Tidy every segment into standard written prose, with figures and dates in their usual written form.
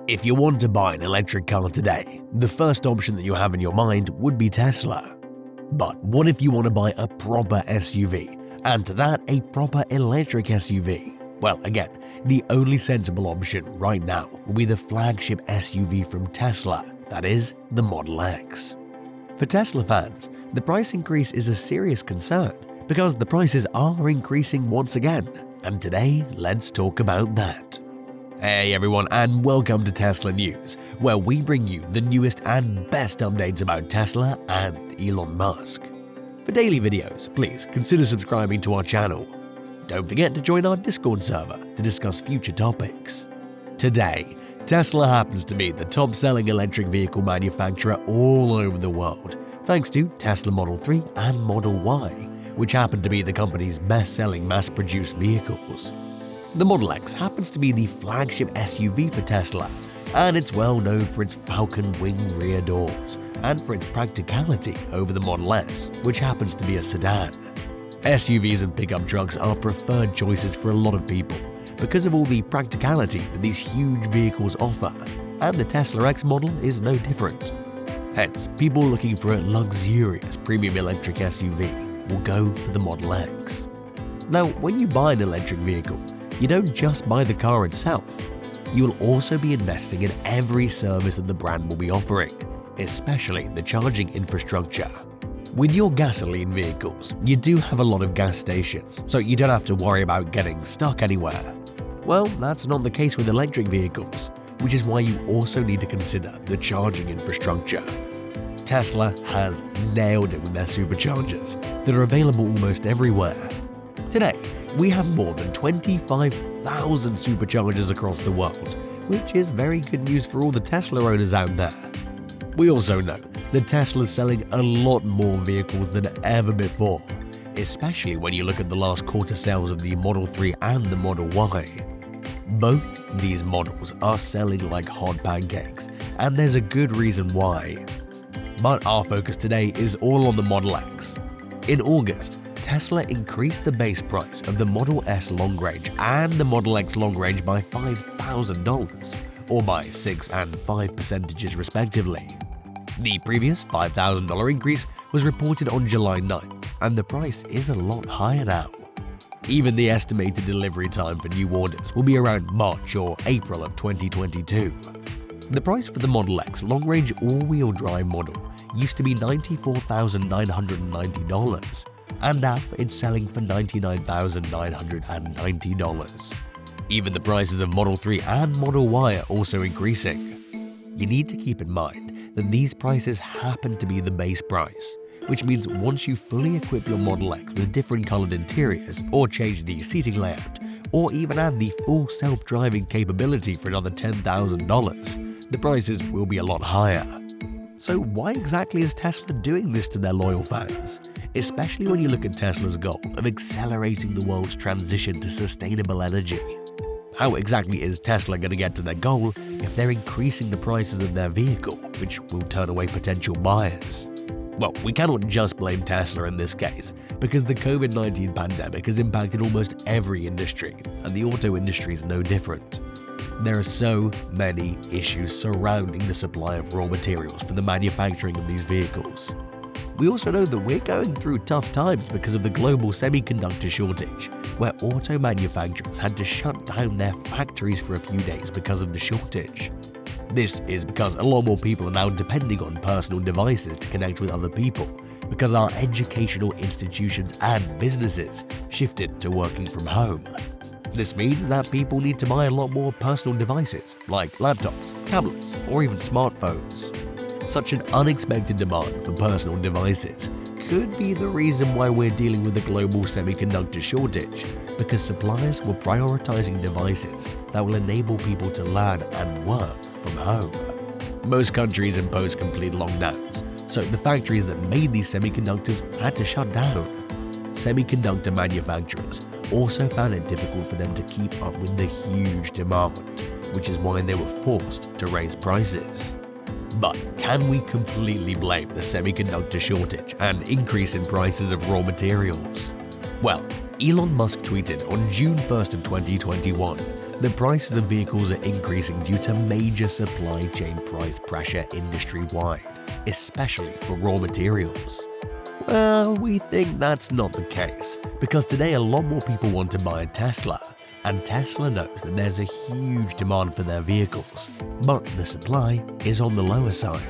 If you want to buy an electric car today, the first option that you have in your mind would be Tesla. But what if you want to buy a proper SUV, and to that a proper electric SUV? Well, again, the only sensible option right now will be the flagship SUV from Tesla, that is, the Model X. For Tesla fans, the price increase is a serious concern because the prices are increasing once again, and today let's talk about that. Hey everyone, and welcome to Tesla News, where we bring you the newest and best updates about Tesla and Elon Musk. For daily videos, please consider subscribing to our channel. Don't forget to join our Discord server to discuss future topics. Today, Tesla happens to be the top-selling electric vehicle manufacturer all over the world, thanks to Tesla Model 3 and Model Y, which happen to be the company's best-selling mass-produced vehicles. The Model X happens to be the flagship SUV for Tesla, and it's well known for its Falcon wing rear doors and for its practicality over the Model S, which happens to be a sedan. SUVs and pickup trucks are preferred choices for a lot of people because of all the practicality that these huge vehicles offer, and the Tesla X model is no different. Hence, people looking for a luxurious premium electric SUV will go for the Model X. Now, when you buy an electric vehicle, you don't just buy the car itself. You'll also be investing in every service that the brand will be offering, especially the charging infrastructure. With your gasoline vehicles, you do have a lot of gas stations, so you don't have to worry about getting stuck anywhere. Well, that's not the case with electric vehicles, which is why you also need to consider the charging infrastructure. Tesla has nailed it with their superchargers that are available almost everywhere. Today, we have more than 25,000 superchargers across the world, which is very good news for all the Tesla owners out there. We also know that Tesla's selling a lot more vehicles than ever before, especially when you look at the last quarter sales of the Model 3 and the Model Y. Both these models are selling like hot pancakes, and there's a good reason why. But our focus today is all on the Model X. In August, Tesla increased the base price of the Model S long range and the Model X long range by $5,000, or by 6 and 5% respectively. The previous $5,000 increase was reported on July 9th, and the price is a lot higher now. Even the estimated delivery time for new orders will be around March or April of 2022. The price for the Model X long-range all-wheel drive model used to be $94,990, and now it's selling for $99,990. Even the prices of Model 3 and Model Y are also increasing. You need to keep in mind that these prices happen to be the base price, which means once you fully equip your Model X with different colored interiors, or change the seating layout, or even add the full self-driving capability for another $10,000, the prices will be a lot higher. So why exactly is Tesla doing this to their loyal fans? Especially when you look at Tesla's goal of accelerating the world's transition to sustainable energy. How exactly is Tesla going to get to their goal if they're increasing the prices of their vehicle, which will turn away potential buyers? Well, we cannot just blame Tesla in this case, because the COVID-19 pandemic has impacted almost every industry, and the auto industry is no different. There are so many issues surrounding the supply of raw materials for the manufacturing of these vehicles. We also know that we're going through tough times because of the global semiconductor shortage, where auto manufacturers had to shut down their factories for a few days because of the shortage. This is because a lot more people are now depending on personal devices to connect with other people, because our educational institutions and businesses shifted to working from home. This means that people need to buy a lot more personal devices, like laptops, tablets, or even smartphones. Such an unexpected demand for personal devices could be the reason why we're dealing with a global semiconductor shortage, because suppliers were prioritizing devices that will enable people to learn and work from home. Most countries imposed complete lockdowns, so the factories that made these semiconductors had to shut down. Semiconductor manufacturers also found it difficult for them to keep up with the huge demand, which is why they were forced to raise prices. But can we completely blame the semiconductor shortage and increase in prices of raw materials? Well, Elon Musk tweeted on June 1st of 2021 the prices of vehicles are increasing due to major supply chain price pressure industry-wide, especially for raw materials. Well, we think that's not the case, because today a lot more people want to buy a Tesla, and Tesla knows that there's a huge demand for their vehicles, but the supply is on the lower side.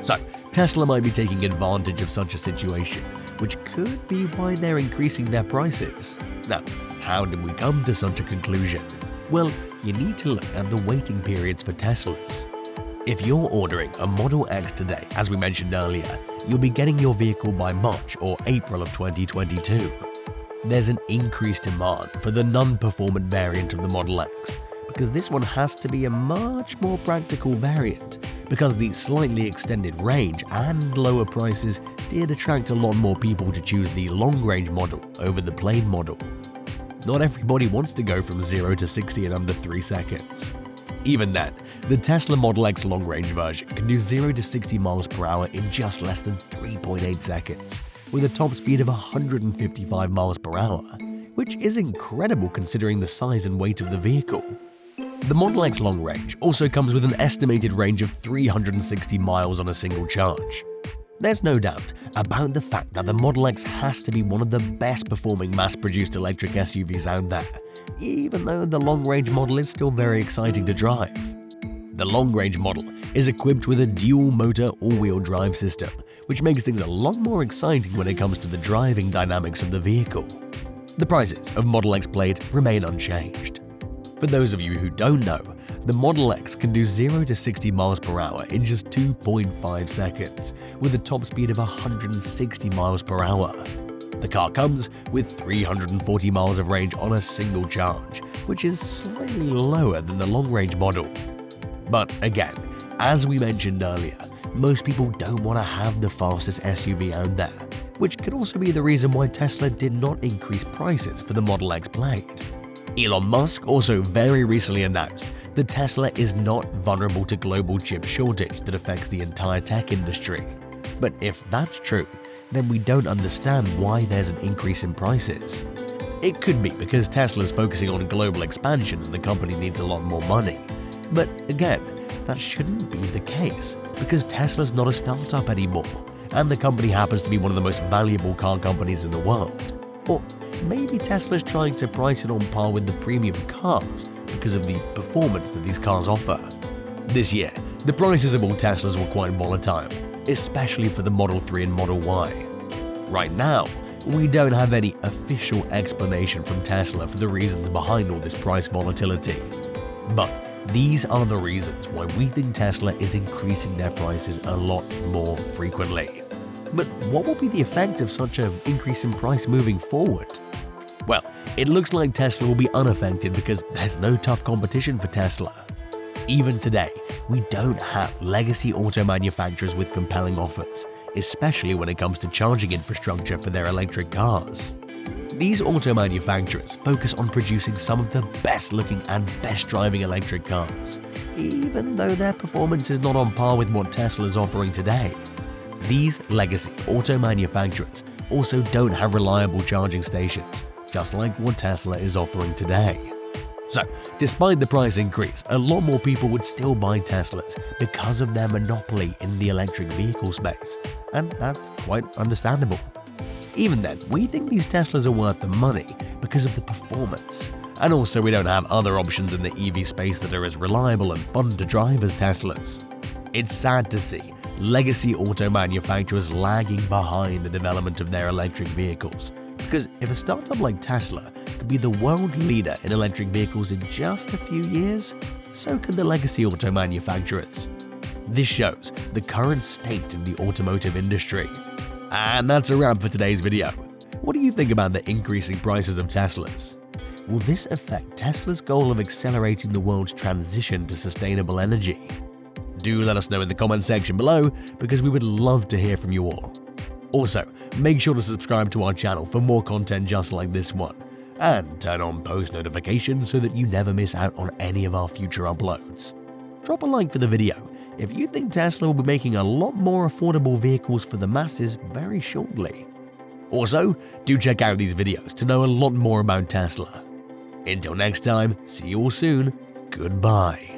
So, Tesla might be taking advantage of such a situation, which could be why they're increasing their prices. Now, how did we come to such a conclusion? Well, you need to look at the waiting periods for Teslas. If you're ordering a Model X today, as we mentioned earlier, you'll be getting your vehicle by March or April of 2022. There's an increased demand for the non-performant variant of the Model X, because this one has to be a much more practical variant, because the slightly extended range and lower prices did attract a lot more people to choose the long-range model over the Plaid model. Not everybody wants to go from 0 to 60 in under 3 seconds. Even then, the Tesla Model X long-range version can do 0 to 60 miles per hour in just less than 3.8 seconds, with a top speed of 155 miles per hour, which is incredible considering the size and weight of the vehicle. The Model X long range also comes with an estimated range of 360 miles on a single charge. There's no doubt about the fact that the Model X has to be one of the best performing mass-produced electric SUVs out there, even though the long-range model is still very exciting to drive. The long-range model is equipped with a dual-motor all-wheel drive system, which makes things a lot more exciting when it comes to the driving dynamics of the vehicle. The prices of Model X Plaid remain unchanged. For those of you who don't know, the Model X can do 0 to 60 miles per hour in just 2.5 seconds, with a top speed of 160 miles per hour. The car comes with 340 miles of range on a single charge, which is slightly lower than the long-range model. But again, as we mentioned earlier, most people don't want to have the fastest SUV out there, which could also be the reason why Tesla did not increase prices for the Model X Plaid. Elon Musk also very recently announced that Tesla is not vulnerable to global chip shortage that affects the entire tech industry. But if that's true, then we don't understand why there's an increase in prices. It could be because Tesla's focusing on global expansion and the company needs a lot more money. But again, that shouldn't be the case, because Tesla's not a startup anymore, and the company happens to be one of the most valuable car companies in the world. Or maybe Tesla's trying to price it on par with the premium cars because of the performance that these cars offer. This year, the prices of all Teslas were quite volatile, especially for the Model 3 and Model Y. Right now, we don't have any official explanation from Tesla for the reasons behind all this price volatility. But these are the reasons why we think Tesla is increasing their prices a lot more frequently. But what will be the effect of such an increase in price moving forward? Well, it looks like Tesla will be unaffected because there's no tough competition for Tesla. Even today, we don't have legacy auto manufacturers with compelling offers, especially when it comes to charging infrastructure for their electric cars. These auto manufacturers focus on producing some of the best-looking and best-driving electric cars, even though their performance is not on par with what Tesla is offering today. These legacy auto manufacturers also don't have reliable charging stations, just like what Tesla is offering today. So, despite the price increase, a lot more people would still buy Teslas because of their monopoly in the electric vehicle space, and that's quite understandable. Even then, we think these Teslas are worth the money because of the performance, and also we don't have other options in the EV space that are as reliable and fun to drive as Teslas. It's sad to see legacy auto manufacturers lagging behind the development of their electric vehicles, because if a startup like Tesla could be the world leader in electric vehicles in just a few years, so could the legacy auto manufacturers. This shows the current state of the automotive industry. And that's a wrap for today's video. What do you think about the increasing prices of Teslas? Will this affect Tesla's goal of accelerating the world's transition to sustainable energy? Do let us know in the comment section below, because we would love to hear from you all. Also, make sure to subscribe to our channel for more content just like this one, and turn on post notifications so that you never miss out on any of our future uploads. Drop a like for the video if you think Tesla will be making a lot more affordable vehicles for the masses very shortly. Also, do check out these videos to know a lot more about Tesla. Until next time, see you all soon, goodbye.